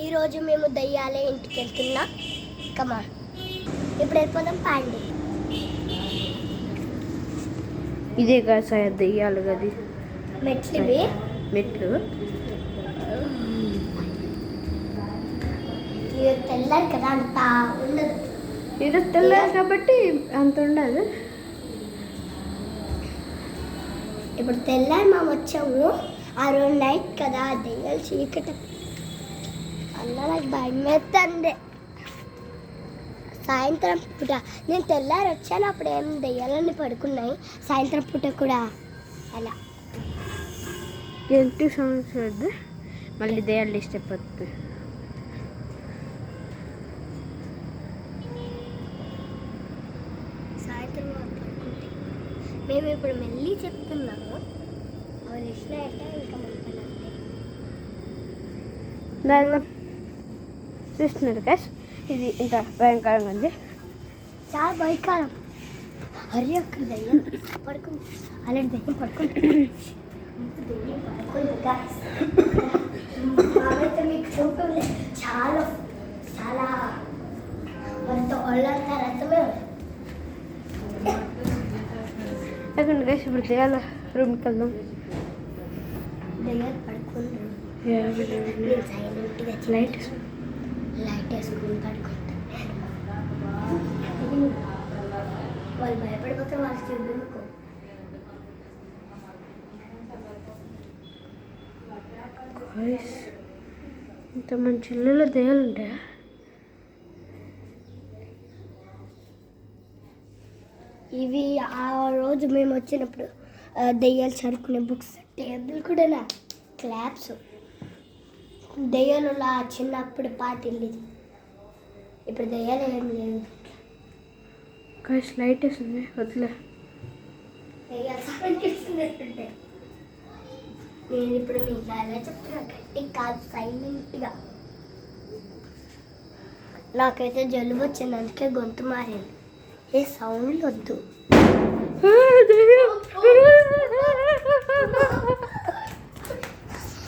ఈరోజు మేము దయ్యాలే ఇంటికి వెళ్తున్నాం. కమా ఇప్పుడు వెళ్ళిపోదాం పాండి. ఇదే కదా దెయ్యాలు గది మెట్లు ఇవి మెట్లు. ఇది తెల్లారు కదా అంత ఉండదు. ఇది తెల్లారు కాబట్టి అంత ఉండదు. ఇప్పుడు తెల్లారి మేము వచ్చాము. ఆ రోజు నైట్ కదా దెయ్యాలు చీకటి అన్న నాకు భయం వేస్తుంది. సాయంత్రం పూట నేను తెల్లారి వచ్చాను, అప్పుడు ఏం దెయ్యాలన్నీ పడుకున్నాయి. సాయంత్రం పూట కూడా అలా ఎంత సంవత్సరం మళ్ళీ దెయ్యాలు ఇష్టపడుతుంది. సాయంత్రం పడుకుంటే మేము ఇప్పుడు మెల్లి చెప్తున్నాము. వాళ్ళు ఇచ్చినట్టే ఇంకా మనపనంటే దానిలో చూస్తున్నారు కదా, ఇది ఇంత భయంకరంగా ఉంది. చాలా భయంకరం. అరే అక్కడ దయ్యం పడుకుంది, అలాంటి దయ్యం పడుకుంటుంది. మీకు చూపలే చాలా చాలా మనతో వాళ్ళంతా రథమే ఎక్కడ గైస్ ఇప్పుడు దెయ్యాల రూమ్కి వెళ్దాం. దయ్యాలు పడుకుంటారు. సైలెంట్గా లైట్ లైట్ వేసుకుని పడుకుంటారు. వాళ్ళు భయపడిపోతే వాళ్ళు చూడనుకో. ఇంత మంచి ఇళ్ళలో దెయ్యాలు ఉంటాయా? ఇవి ఆ రోజు మేము వచ్చినప్పుడు దెయ్యాలు చదువుకునే బుక్స్, టేబుల్ కూడా క్లాప్స్, దెయ్యాలు చిన్నప్పుడు పాటిల్. ఇది ఇప్పుడు దెయ్యాలు ఏం లేదు. గైస్ లైట్ వేస్తుంది వదిలే. దెయ్యాలు సంబంధిస్తుంటే నేను ఇప్పుడు మీకు ఎలా చెప్తున్నా, గట్టి కాదు సైలెంట్గా. నాకైతే జలుబు వచ్చింది, అందుకే గొంతు మారింది. ఏ సౌండ్ వద్దు.